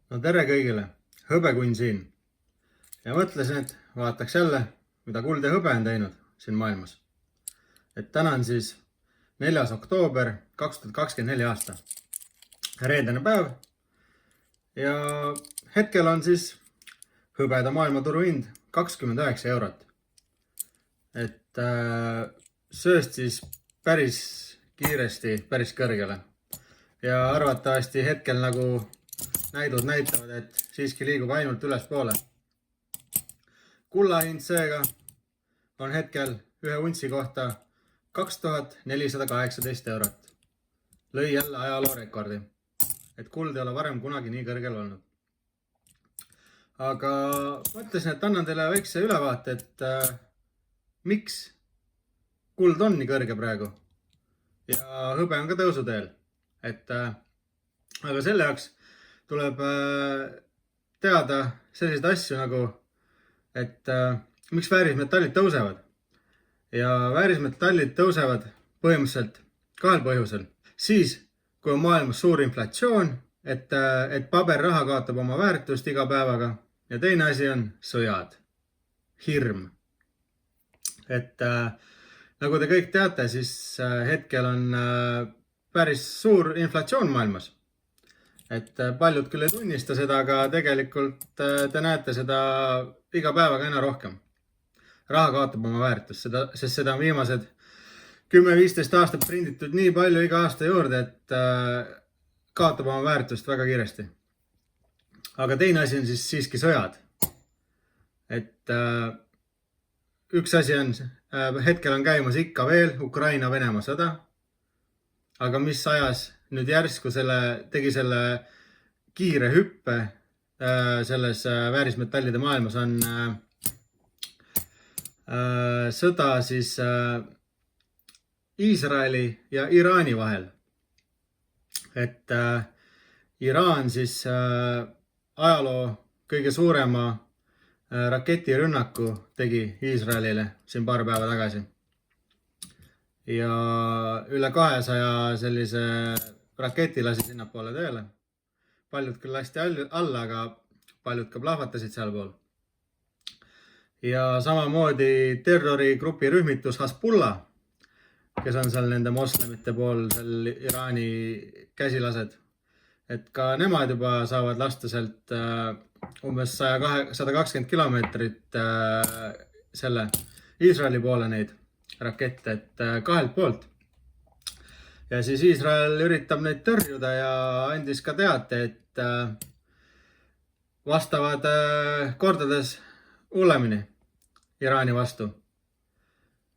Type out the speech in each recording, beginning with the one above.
No tere kõigile, hõbekunn siin ja mõtlesin, et vaataks jälle, mida kuld ja hõbe on teinud siin maailmas. Et täna on siis 4. oktoober 2024 aasta, reedene päev ja hetkel on siis hõbeda maailmaturu hind 29 eurot. Et sööst siis päris kiiresti, päris kõrgele ja arvatavasti hetkel nagu näidud näitavad, et siiski liigub ainult ülespoole. Kulla hind seega on hetkel ühe untsi kohta 2418 eurot. Lõi jälle ajaloo rekordi, et kuld ei ole varem kunagi nii kõrgel olnud. Aga mõtlesin, et annan teile väikse ülevaate, et miks kuld on nii kõrge praegu ja hõbe on ka tõusuteel. Aga selle jaoks tuleb teada selliseid asju nagu, et miks väärismetallid tõusevad. Ja väärismetallid tõusevad põhimõtteliselt kahel põhjusel. Siis, kui on maailmas suur inflatsioon, et paberraha kaotab oma väärtust iga päevaga. Ja teine asi on sõjad, hirm. Et nagu te kõik teate, siis hetkel on päris suur inflatsioon maailmas. Et paljud küll ei tunnista seda, aga tegelikult te näete seda iga päevaga aina rohkem. Raha kaotab oma väärtust, sest seda on viimased 10-15 aastat prinditud nii palju iga aasta juurde, et kaotab oma väärtust väga kiiresti. Aga teine asi on siis siiski sõjad. Et üks asi on, hetkel on käimas ikka veel Ukraina-Venemaa sõda, aga mis ajas nüüd järsku tegi selle kiire hüppe selles väärismetallide maailmas on sõda siis Iisraeli ja Iraani vahel. Et Iraan siis ajaloo kõige suurema raketirünnaku tegi Iisraelile siin paar päeva tagasi. Ja üle 200 sellise raketi lasi sinnapoole tööle. Paljud küll lasti alla, aga paljud ka plahvatasid seal pool. Ja samamoodi terrorigrupi rühmitus Hezbollah, kes on seal nende moslemite pool, seal Iraani käsilased. Et ka nemad juba saavad lasta sealt umbes 120 kilomeetrit selle Iisraeli poole neid rakette, et kahelt poolt. Ja siis Iisrael üritab neid tõrjuda ja andis ka teate, et vastavad kordades hullemini Iraani vastu.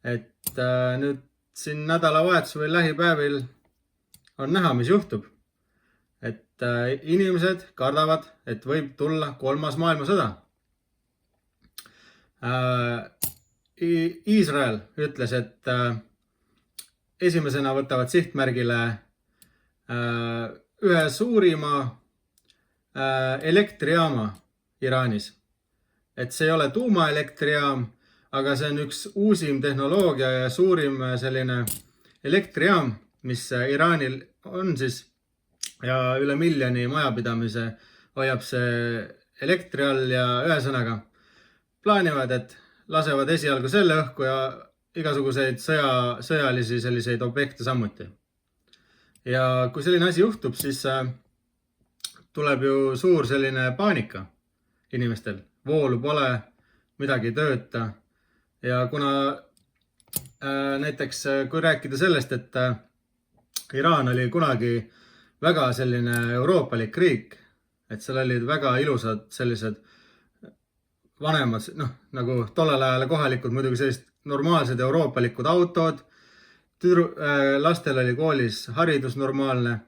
Et nüüd siin nädalavahetusel või lähipäevil on näha, mis juhtub. Et inimesed kardavad, et võib tulla 3. maailmasõda. Iisrael ütles, et esimesena võtavad sihtmärgile ühe suurima elektrijaama Iraanis. Et see ei ole tuumaelektrijaam, aga see on üks uusim tehnoloogia ja suurim selline elektrijaam, mis Iraanil on siis. Ja üle 1 miljoni majapidamise hoiab see elektri all ja ühesõnaga plaanivad, et lasevad esialgu selle õhku ja igasuguseid sõjalisi selliseid objekte samuti. Ja kui selline asi juhtub, siis tuleb ju suur selline paanika inimestel. Voolu pole, midagi ei tööta. Ja kuna näiteks kui rääkida sellest, et Iraan oli kunagi väga selline euroopalik riik, et seal olid väga ilusad sellised vanemad, nagu tollel ajal kohalikud muidugi sellised normaalsed euroopalikud autod, lastel oli koolis haridus normaalne,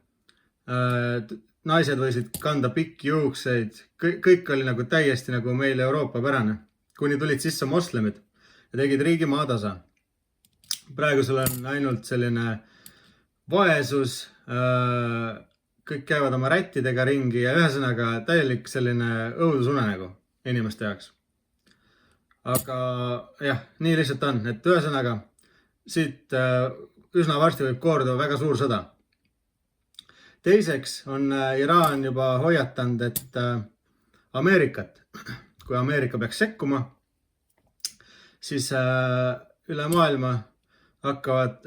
naised võisid kanda pikki juukseid, kõik oli nagu täiesti nagu meil Euroopa pärane, kuni tulid sisse moslemid ja tegid riigi maatasa. Praegusel on ainult selline vaesus, kõik käivad oma rättidega ringi ja ühesõnaga täielik selline õudusunenägu inimeste jaoks. Aga jah, nii lihtsalt on, et ühesõnaga siit üsna varsti võib koorduda väga suur sõda. Teiseks on Iraan juba hoiatanud, et Ameerikat, kui Ameerika peaks sekkuma, siis üle maailma hakkavad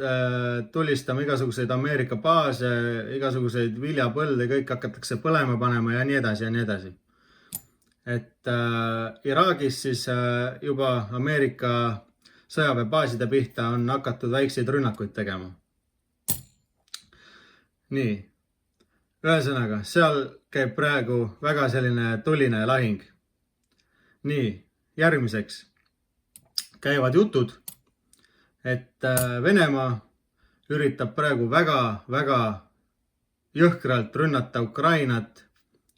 tulistama igasuguseid Ameerika baase, igasuguseid viljapõlde, kõik hakatakse põlema panema ja nii edasi ja nii edasi. Et Iraagis siis juba Ameerika sõjaväebaaside pihta on hakatud väikseid rünnakuid tegema. Nii, ühesõnaga, seal käib praegu väga selline tuline lahing. Nii, järgmiseks käivad jutud, et Venemaa üritab praegu väga jõhkralt rünnata Ukrainat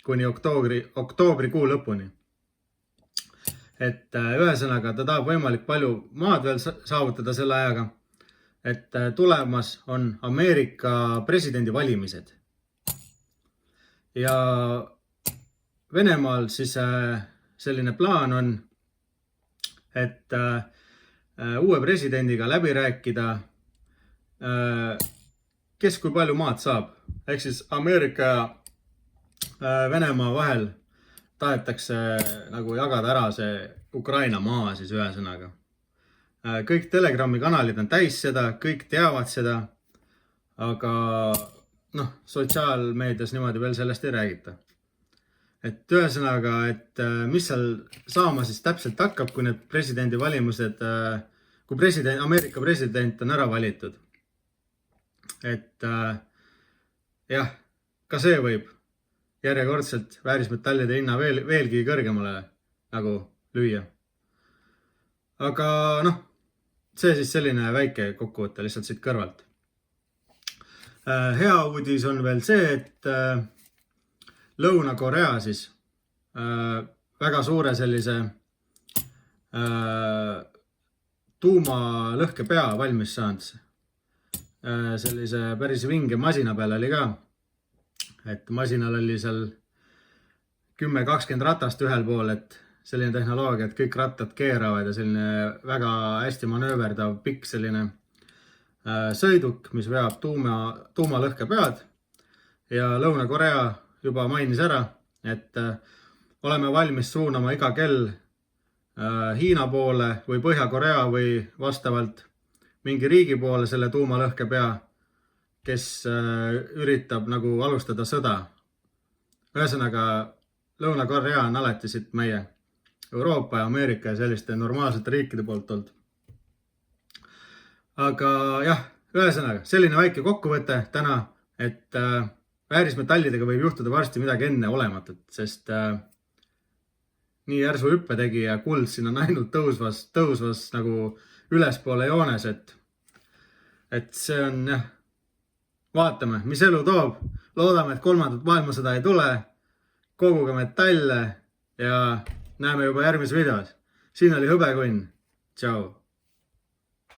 kuni oktoobrikuu lõpuni. Et ühesõnaga, ta tahab võimalik palju maad veel saavutada selle ajaga, et tulemas on Ameerika presidendivalimised. Ja Venemaal siis selline plaan on, et uue presidendiga läbi rääkida, kes kui palju maad saab. Ehk siis Ameerika ja Venemaa vahel tahetakse nagu jagada ära see Ukraina maa siis ühesõnaga. Kõik Telegrami kanalid on täis seda, kõik teavad seda, aga sotsiaalmeedias niimoodi veel sellest ei räägita. Et ühesõnaga, et mis seal saama siis täpselt hakkab, kui need presidendivalimused, kui Ameerika president on ära valitud. Et jah, ka see võib järjekordselt väärismetallide hinna veelgi kõrgemale nagu lüüa. Aga see siis selline väike kokkuvõte lihtsalt siit kõrvalt. Hea uudis on veel see, et Lõuna-Korea siis väga suure sellise tuumalõhkepea valmis saanud. Sellise päris vinge masina peal oli ka. Et masinal oli seal 10-20 ratast ühel pool, et selline tehnoloogia, et kõik rattad keeravad ja selline väga hästi manööverdav pikk selline sõiduk, mis veab tuumalõhkepead. Ja Lõuna-Korea juba mainis ära, et oleme valmis suunama iga kell Hiina poole või Põhja-Korea või vastavalt mingi riigi poole selle tuumalõhkepea, kes üritab nagu alustada sõda. Ühesõnaga, Lõuna-Korea on alati siit meie Euroopa ja Ameerika ja selliste normaalsete riikide poolt olnud. Aga jah, ühesõnaga, selline väike kokkuvõte täna, et väärismetallidega võib juhtuda varsti midagi enne olematut, sest nii järsu hüppe tegi ja kuld siin on ainult tõusvas nagu ülespoole joones, et see on jah, vaatame, mis elu toob. Loodame, et kolmandat maailmasõda ei tule, koguge metalle ja näeme juba järgmises videos. Siin oli Hõbekunn. Tšau!